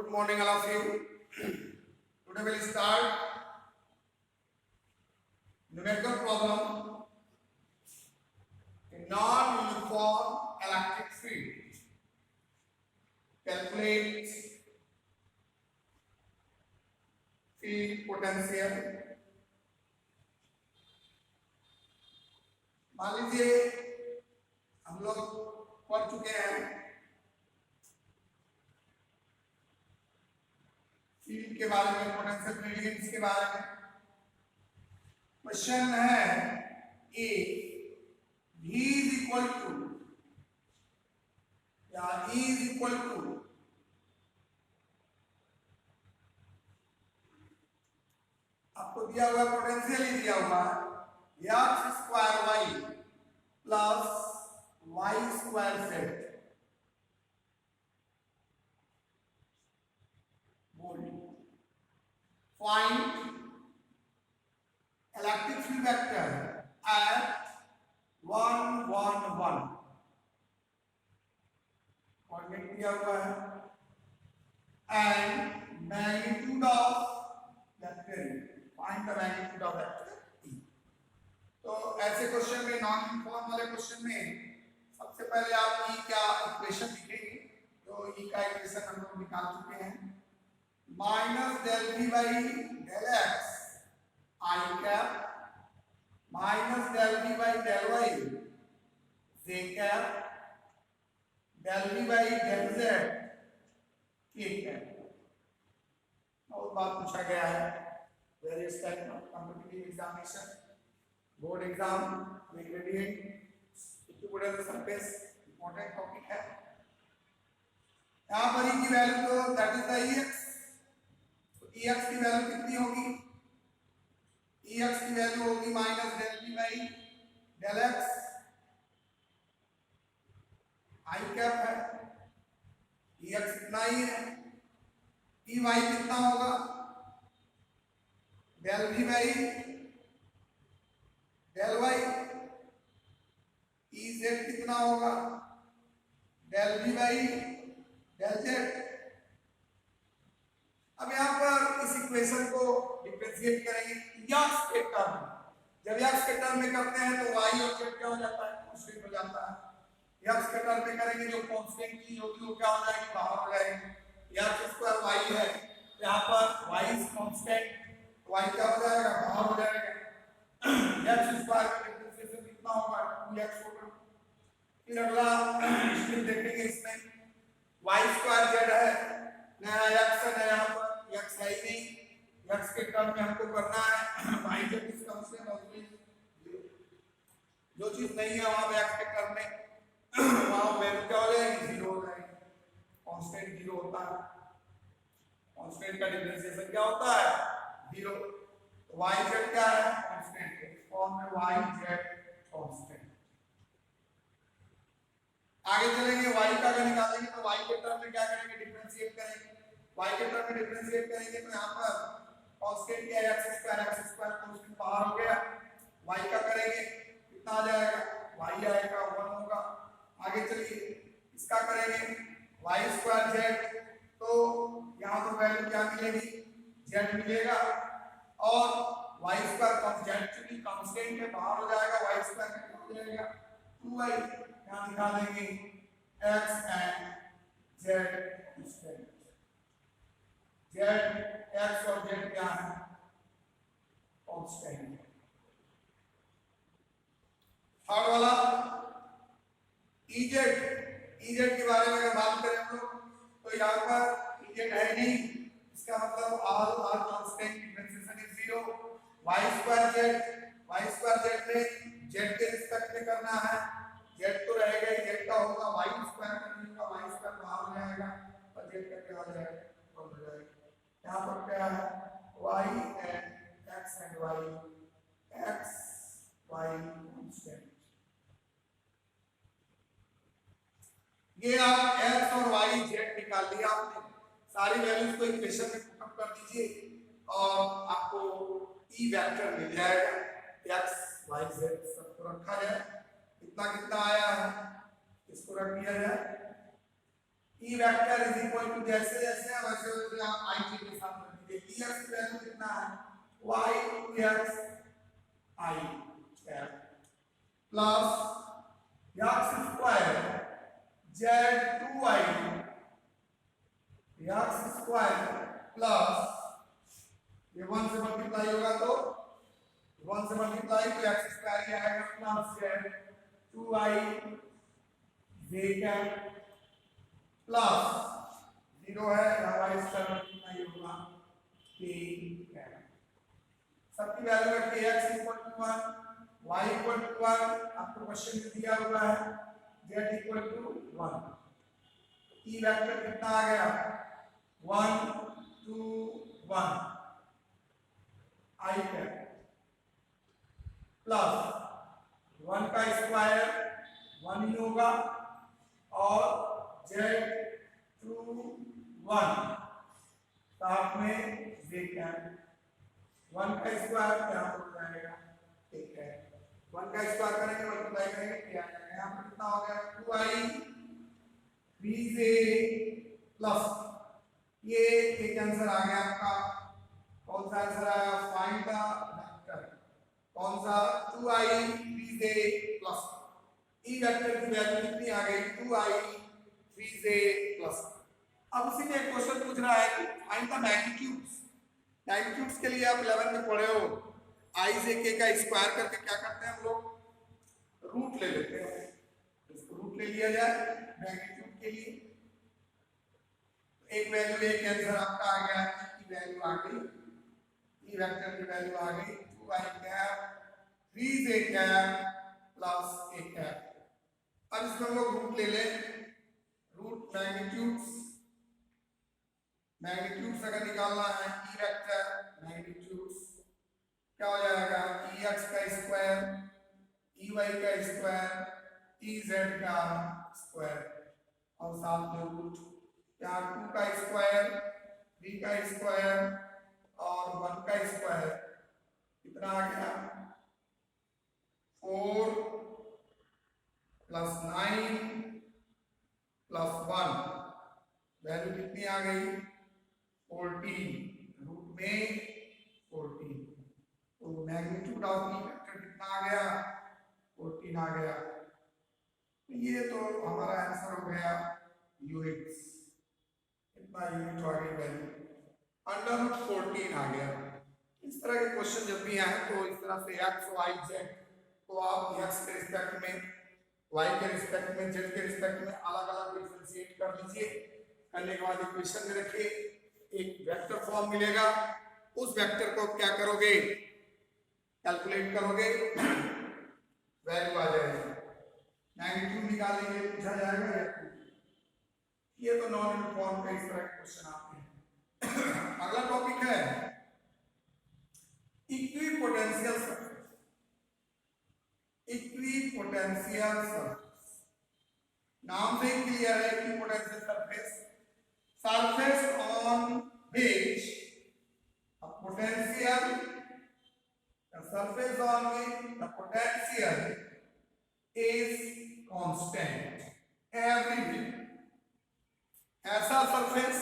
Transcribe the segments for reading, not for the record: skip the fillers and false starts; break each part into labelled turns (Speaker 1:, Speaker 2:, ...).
Speaker 1: Good morning, all of you. Today we'll start numerical problem in non-uniform electric field. Calculate field potential. मान लीजिए हम लोग पढ़ चुके हैं फील्ड के बारे में, पोटेंशियल ग्रेडियंट्स के बारे में। क्वेश्चन है ए V इज इक्वल टू या E इज इक्वल टू आपको दिया हुआ पोटेंशियल ही दिया हुआ है x square y plus y square z। Find electric field vector at 1 1 1 coordinate दिया हुआ है and magnitude of vector E. Find the magnitude of vector E. तो ऐसे क्वेश्चन में, नॉन यूनिफॉर्म वाले क्वेश्चन में सबसे पहले आप E का इक्वेशन लिखेंगे। तो E का इक्वेशन हम लोग निकाल चुके हैं, minus del V by del x I cap minus del V by del y j cap del V by del z k cap. बहुत बार पूछा गया है various type of competitive examination, board exam में gradient equipotential surface important topic है। यहां पर E की वैल्यू तो that is the Ex। Ex की वैल्यू कितनी होगी? Ex की वैल्यू होगी minus del V by del x I cap है। Ex कितना ही है, Ey कितना होगा? Del V by del y। Ez कितना होगा? Del V by del z। अब यहाँ पर इस इक्वेशन को डिफरेंशिएट करेंगे x के टर्म में। जब x के टर्म में करते हैं तो y और z क्या हो जाता है? कांस्टेंट हो जाता है। x के टर्म में करेंगे जो कांस्टेंट की होगी वो क्या हो जाएगी? बाहर हो जाएगी। x स्क्वायर y है, यहाँ पर y इज कांस्टेंट, y क्या हो जाएगा? बाहर हो जाएगा। x स्क्वायर का डिफरेंशिएशन कितना होगा? 2x होगा। फिर अगला स्टेप देखेंगे, इसमें y स्क्वायर z है, नया x है, यहाँ पर x है ही नहीं, x के टर्म में हमको करना है y z is constant always. जो चीज नहीं है वहां पे x के टर्म में वहां वैल्यू क्या हो जाएगी? 0 हो जाएगी। कांस्टेंट 0 होता है, कांस्टेंट का डिफरेंशिएशन क्या होता है? 0। तो y z क्या है? कांस्टेंट है, फॉर्म में y z कांस्टेंट। आगे चलेंगे, y का अगर निकालेंगे तो y के टर्म में क्या करेंगे? डिफरेंशिएट करेंगे। y के टर्म में डिफरेंशिएट करेंगे तो यहाँ पर कांस्टेंट क्या है? x स्क्वायर कांस्टेंट बाहर हो गया। y का करेंगे कितना आ जाएगा? y आएगा 1 होगा। आगे चलिए इसका करेंगे y स्क्वायर z, तो यहाँ तो वैल्यू क्या मिलेगी? z मिलेगा और y स्क्वायर कांस्टेंट कांस्टेंट है, बाहर हो जाएगा। y स्क्वायर कितना हो जाएगा? 2y। यहाँ दिखा देंगे x and z square. z x और z क्या है? कांस्टेंट। थर्ड वाला Ez के बारे में अगर बात करें हम लोग तो यहाँ पर Ez है नहीं, इसका मतलब r constant, differentiation is 0। y square z में z के रिस्पेक्ट में करना है, z तो रहेगा ही, z का होगा y स्क्वायर करने का, y स्क्वायर बाहर हो जाएगा और z का क्या हो जाएगा? हो जाएगा। यहाँ पर क्या है? y and x and y, x y constant. ये आप x और y z निकाल लिया आपने, सारी वैल्यूज को इक्वेशन में पुट कर दीजिए और आपको E वेक्टर मिल जाएगा। x y z सबको रखा जाए, कितना कितना आया है इसको रख दिया जाए। E vector is equal to जैसे जैसे है वैसे वैसे आप आई के साथ रख दीजिए। ई एक्स की वैल्यू कितना है y 2x i plus x square z 2i x square plus ये 1 से मल्टीप्लाई होगा तो 1 से मल्टीप्लाई तो x स्क्वायर ये आएगा plus z 2i j cap plus 0 है यहाँ y स्क्वायर कितना ही होगा k कैप। सबकी वैल्यू है kx equal to 1 y equal to 1 आपको क्वेश्चन में दिया हुआ है z equal to 1। E vector कितना आ गया 1 2 1 i कैप प्लस 1 का स्क्वायर 1 ही होगा और z 2 1 साथ में j कैप 1 का स्क्वायर यहाँ पर हो जाएगा ठीक है 1 का स्क्वायर करेंगे मल्टीप्लाई करेंगे क्या आएगा यहाँ पर कितना हो गया 2i 3j प्लस ये एक आंसर आ गया आपका। कौन सा आंसर आया फाइंड द वेक्टर कौन सा 2i 3j plus E vector की वैल्यू कितनी आ गई 2i 3j प्लस। अब उसी में एक क्वेश्चन पूछ रहा है कि फाइंड द मैग्नीट्यूड्स। मैग्नीट्यूड्स के लिए आप 11 में पढ़े हो i से k का स्क्वायर करके क्या करते हैं हम लोग रूट ले लेते हैं। इसको रूट ले लिया जाए मैग्नीट्यूड के लिए एक वैल्यू एक आंसर आपका आ गया की वैल्यू आ गई ई वेक्टर की वैल्यू आ गई 2i cap 3j cap plus a cap. अब इसको हम लोग रूट ले लें रूट मैग्नीट्यूड्स अगर निकालना है ई वेक्टर मैग्नीट्यूड्स क्या हो जाएगा ई एक्स का स्क्वायर ई वाई का स्क्वायर ई जेड का स्क्वायर और साथ में रूट यहाँ 2 का स्क्वायर 3 का स्क्वायर और 1 का स्क्वायर कितना आ गया 4 प्लस 9 प्लस 1 वैल्यू कितनी आ गई 14 रूट में 14 तो मैग्नीट्यूड ऑफ ई वेक्टर कितना आ गया 14 आ गया। ये तो हमारा आंसर हो गया यूनिट्स कितना यूनिट आ गई वैल्यू अंडर रूट 14 आ गया। इस तरह के क्वेश्चन जब भी आए तो इस तरह से x y z तो आप x के रिस्पेक्ट में y के रिस्पेक्ट में z के रिस्पेक्ट में अलग अलग डिफरेंशिएट कर लीजिए। करने के बाद इक्वेशन में रखिए एक वेक्टर फॉर्म मिलेगा उस वेक्टर को क्या करोगे कैलकुलेट करोगे वैल्यू आ जाएगी मैग्नीट्यूड निकालेंगे पूछा जाएगा या ये तो नॉन यूनिफॉर्म का इस तरह के क्वेश्चन आते हैं। अगला टॉपिक है इक्विपोटेंशियल सरफेस। इक्विपोटेंशियल सरफेस नाम से क्लियर है equipotential surface surface on which a potential the surface on which the potential is constant everywhere। ऐसा सरफेस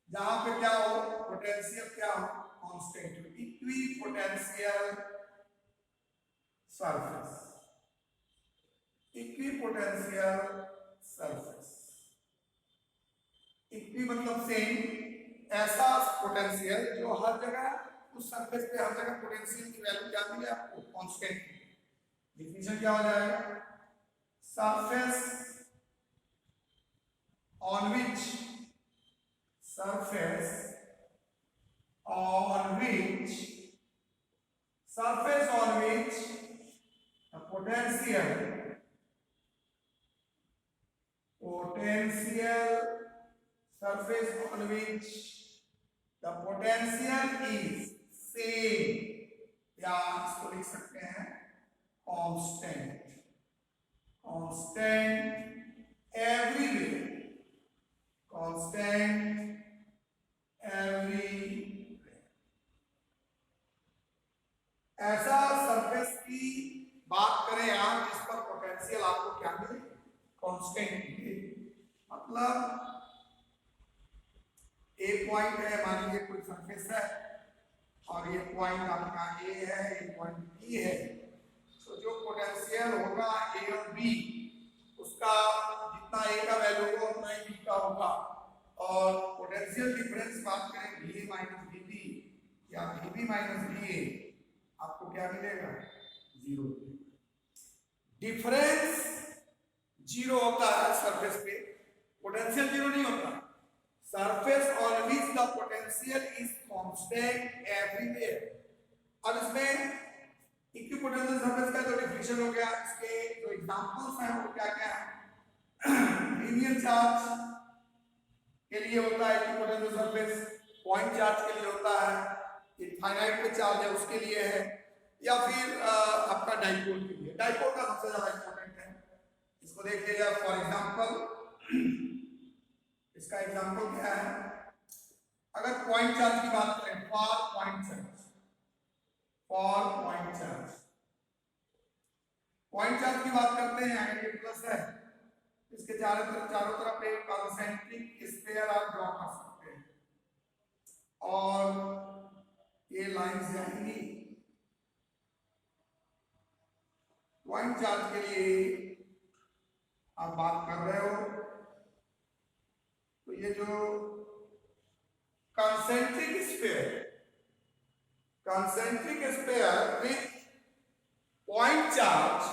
Speaker 1: जहां पे क्या हो पोटेंशियल क्या हो कांस्टेंट हो equipotential surface. Equipotential surface equi मतलब सेम ऐसा पोटेंशियल जो हर जगह उस सरफेस पे हर जगह पोटेंशियल की वैल्यू क्या मिले आपको कांस्टेंट। डिफिनेशन क्या हो जाएगा surface on which surface on which the potential surface on which the potential is same या इसको लिख सकते हैं constant everywhere constant everywhere। ऐसा सरफेस की बात करें आप जिस पर पोटेंशियल आपको क्या मिले कांस्टेंट मिले मतलब मतलब ए पॉइंट है, मान लीजिए कोई सरफेस है और ये पॉइंट आपका ए है, ये पॉइंट बी है, तो जो पोटेंशियल होगा ए और बी, उसका जितना ए का वैल्यू होगा उतना ही बी का होगा। और पोटेंशियल डिफरेंस बात करें वी माइनस वी बी या V B minus V A, आपको क्या मिलेगा? जीरो। डिफरेंस जीरो होता है सरफेस पे, पोटेंशियल जीरो नहीं होता। Surface always the potential is constant everywhere. अब इसमें इक्विपोटेंशियल सरफेस का जो डिफिनेशन हो गया, इसके जो एग्जांपल्स हैं वो क्या क्या है? लीनियर चार्ज के लिए होता है इक्विपोटेंशियल सरफेस, पॉइंट चार्ज के लिए होता है, इनफाइनाइट पे चार्ज है उसके लिए है, या फिर आपका डाइपोल के लिए। डाइपोल का सबसे ज्यादा इंपॉर्टेंट है, इसको देख लीजिए। फॉर एग्जांपल, इसका एग्जांपल क्या है? अगर पॉइंट चार्ज की बात करें, for point charge, point charge की बात करते हैं, अगर ये प्लस है, इसके चारों तरफ एक कॉन्सेंट्रिक स्फीयर आप ड्रॉ कर सकते हैं और ये लाइंस जाएंगी पॉइंट चार्ज के लिए आप बात कर रहे हो। तो ये जो concentric sphere with point charge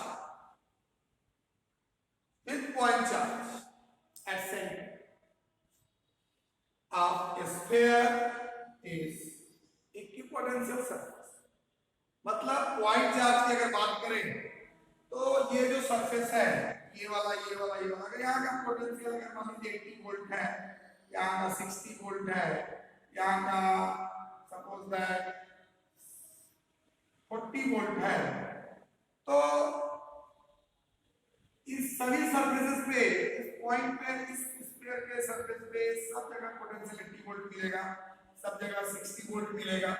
Speaker 1: at center of a sphere is equipotential surface। मतलब पॉइंट चार्ज की अगर बात करें तो ये जो सरफेस है, ये वाला, अगर यहाँ का पोटेंशियल अगर मान लीजिए 80 वोल्ट है, यहाँ का 60 वोल्ट है, यहाँ का सपोज दैट 40 वोल्ट है, तो इस सभी सरफेसेस पे, इस पॉइंट पे, इस स्फीयर के सरफेस पे सब जगह पोटेंशियल 80 वोल्ट मिलेगा, सब जगह 60 वोल्ट मिलेगा,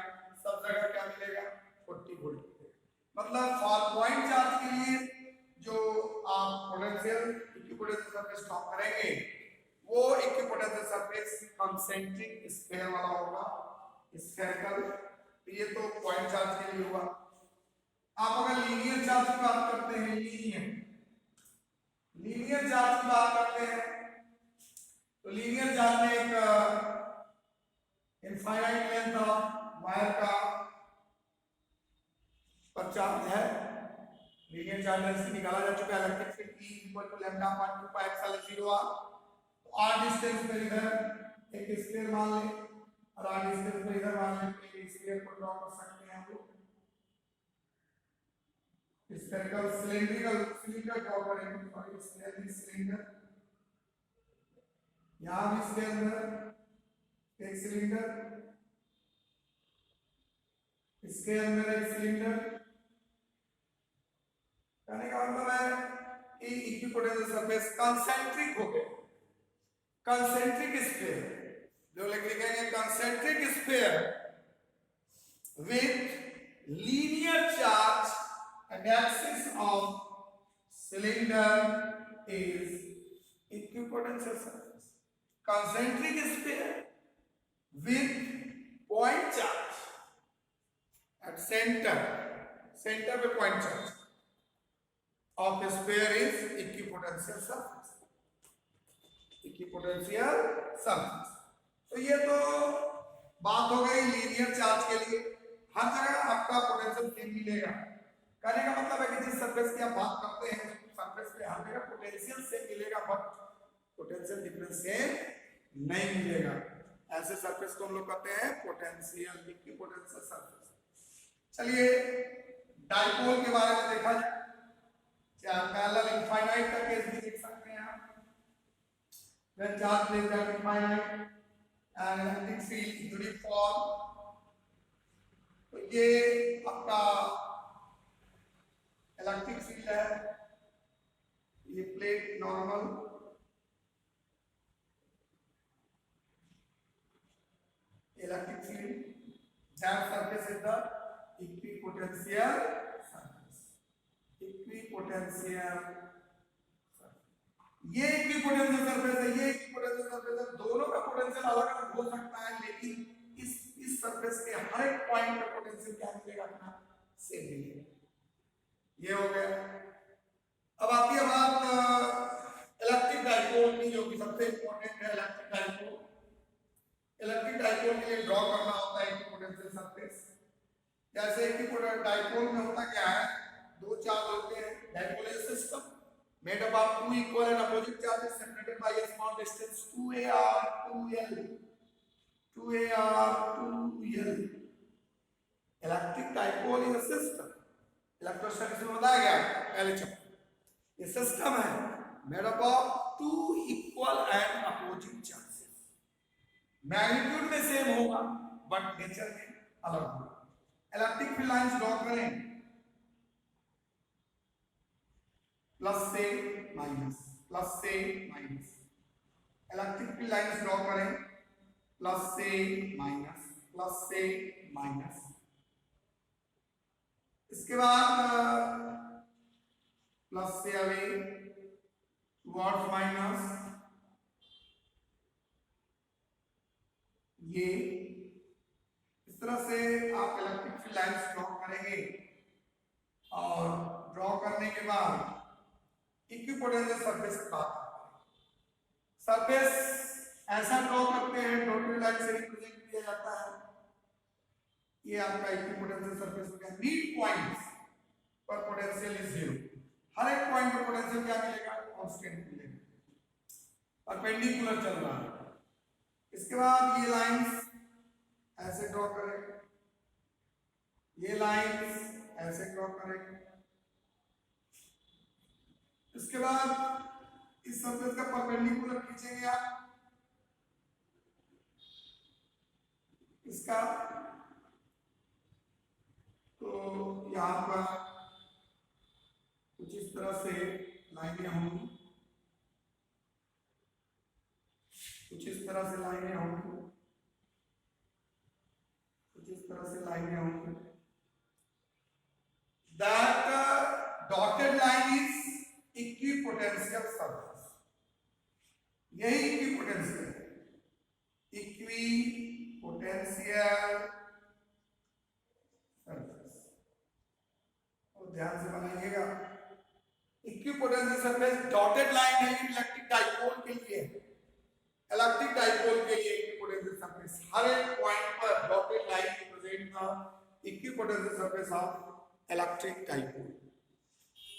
Speaker 1: सब जगह क्या मिलेगा? 40 वोल्ट मिलेगा। मतलब फॉर पॉइंट चार्ज के लिए जो आप पोटेंशियल इक्विपोटेंशियल सरफेस ड्रॉ करेंगे, वो इक्विपोटेंशियल सरफेस कॉन्सेंट्रिक स्फीयर वाला होगा, स्फेरिकल। ये तो पॉइंट चार्ज के लिए हुआ। आप अगर लीनियर चार्ज की बात करते हैं, लीनियर चार्ज की बात करते हैं, तो लीनियर चार्ज में एक इनफाइनाइट लेंथ ऑफ वायर का पर चार्ज है। लीनियर चार्ज डेंसिटी निकाला जा चुका है, electric field E equal to lambda upon 2 pi epsilon 0 r। तो r डिस्टेंस पे इधर एक स्फीयर मान लें और r डिस्टेंस पे इधर मान लें, तो एक स्फीयर को ड्रॉ कर सकते हैं हम लोग। स्फेरिकल सिलेंडर ड्रॉ करेंगे, सॉरी स्फेरिकल सिलेंडर। यहां भी इसके अंदर एक सिलेंडर, इसके अंदर एक सिलेंडर। कहने का मतलब है कि इक्विपोटेंशियल सरफेस कंसेंट्रिक हो गए, कंसेंट्रिक स्फीयर, जो लिखेंगे concentric sphere with linear charge and axis of cylinder is equipotential surface। Concentric sphere with point charge at center पे point charge of a sphere is equipotential surface। तो ये तो बात हो गई लीनियर चार्ज के लिए। हर जगह आपका पोटेंशियल सेम मिलेगा। कहने का मतलब है कि जिस सरफेस की आप बात करते हैं, सरफेस पे हर जगह पोटेंशियल सेम मिलेगा, बट पोटेंशियल डिफरेंस सेम नहीं मिलेगा। ऐसे सरफेस को हम लोग कहते हैं पोटेंशियल इक्विपोटेंशियल सरफेस। चलिए डाइपोल के बारे में देखा जाए, चाहे पैरेलल इनफाइनाइट का केस भी देख सकते हैं आप। when charge is infinite and electric field uniform, तो ये आपका इलेक्ट्रिक फील्ड है, ये plate normal, electric field, that surface is the equipotential surface. Equipotential, ये इक्विपोटेंशियल सरफेस है, ये सरफेस है, दोनों का पोटेंशियल अलग अलग हो सकता है, लेकिन इस सरफेस के हर एक पॉइंट पे पोटेंशियल क्या मिलेगा, अपना सेम मिलेगा। ये हो गया। अब आती है बात इलेक्ट्रिक डाइपोल की, जो कि सबसे इंपॉर्टेंट है। इलेक्ट्रिक डाइपोल, इलेक्ट्रिक डाइपोल के लिए ड्रॉ करना होता है इक्विपोटेंशियल सरफेस। जैसे इक्विपोटेंशियल डाइपोल में होता क्या है, दो चार्ज होते हैं। Dipole is a system made up of two equal and opposite charges separated by a small distance 2ar 2l 2ar 2l। Electric dipole is a system, electrostatics में बताया गया पहले चैप्टर। ये सिस्टम है made up of two equal and opposite charges. Magnitude में same होगा but nature में अलग होगा। इलेक्ट्रिक फील्ड लाइंस ड्रॉ करें, प्लस से माइनस, प्लस से minus. Electric field lines draw करें, प्लस से माइनस, प्लस से माइनस। इसके बाद प्लस से अवे टुवर्ड्स माइनस, ये इस तरह से आप इलेक्ट्रिक फील्ड लाइंस ड्रॉ करेंगे। और ड्रॉ करने के बाद इक्विपोटेंशियल सरफेस की बात करते हैं। सरफेस ऐसा ड्रॉ करते हैं, डॉटेड लाइन से रिप्रेजेंट किया जाता है। ये आपका इक्विपोटेंशियल सरफेस हो गया। मीड पॉइंट्स पर पोटेंशियल इज 0। हर एक पॉइंट पर पोटेंशियल क्या मिलेगा, कांस्टेंट मिलेगा, परपेंडिकुलर चल रहा है। इसके बाद ये लाइंस ऐसे ड्रॉ करें, ये लाइंस ऐसे ड्रॉ करें। इसके बाद इस सरफेस का परपेंडिकुलर खींचेंगे आप इसका, तो यहां पर कुछ इस तरह से लाइनें होंगी, कुछ इस तरह से लाइनें होंगी, कुछ इस तरह से लाइनें होंगी। That dotted line is equipotential surface. यही इक्विपोटेंशियल है, इक्विपोटेंशियल सरफेस। और ध्यान से बनाइएगा, इक्विपोटेंशियल सरफेस डॉटेड लाइन है इलेक्ट्रिक डाइपोल के लिए। इलेक्ट्रिक डाइपोल के लिए इक्विपोटेंशियल सरफेस, हर एक पॉइंट पर dotted line represent the equipotential surface of electric dipole.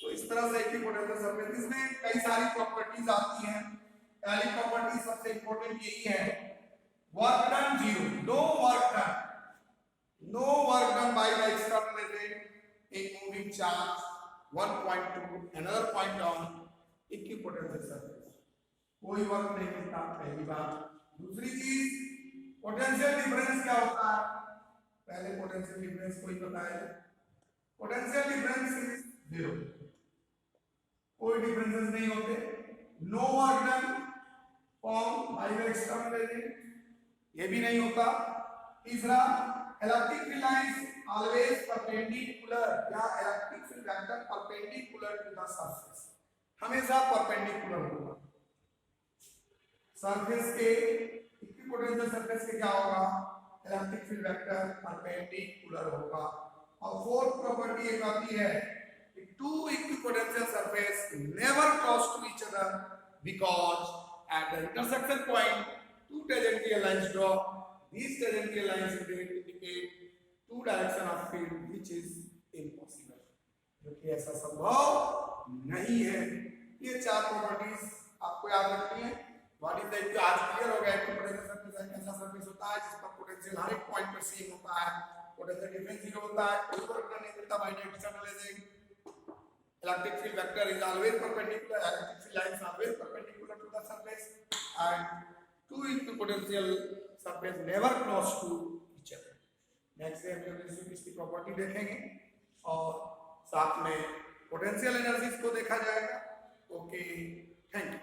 Speaker 1: तो इस तरह से इक्विपोटेंशियल सरफेस, इसमें कई सारी प्रॉपर्टीज आती हैं। पहली प्रॉपर्टी सबसे इंपॉर्टेंट यही है, work done 0, no work done by the external agent in moving charge 1 point to another point on equipotential surface. कोई वर्क नहीं होता, पहली बात। दूसरी चीज, पोटेंशियल डिफरेंस क्या होता है, पहले पोटेंशियल डिफरेंस कोई बताए। पोटेंशियल डिफरेंस इज 0, कोई डिफरेंसेस नहीं होते। No work done from by the external agent, ये भी नहीं होता। तीसरा, electric field lines always perpendicular, या electric field vector perpendicular to the surface, हमेशा परपेंडिकुलर होगा। सरफेस के इक्विपोटेंशियल सरफेस के क्या होगा, इलेक्ट्रिक फील्ड वेक्टर परपेंडिकुलर होगा। और फोर्थ प्रॉपर्टी एक आती है, two equipotential surface never cross to each other because at the intersection point two tangential lines draw. These tangential lines indicate two direction of field which is impossible, जो कि ऐसा संभव नहीं है। ये चार प्रॉपर्टीज आपको याद रखनी है। व्हाट इज द, आज क्लियर हो गया कि पोटेंशियल सरफेस एक ऐसा सरफेस होता है जिस पर पोटेंशियल हर एक पॉइंट पर सेम होता है, पोटेंशियल डिफरेंस 0 होता है, कोई वर्क नहीं मिलता bye the external agent. Electric field vector is always perpendicular, electric field lines are always perpendicular to the surface, and two equipotential surface never cross to each other. Next day हम लोग इसकी property देखेंगे और साथ में potential energies को देखा जाएगा। Okay, thank you.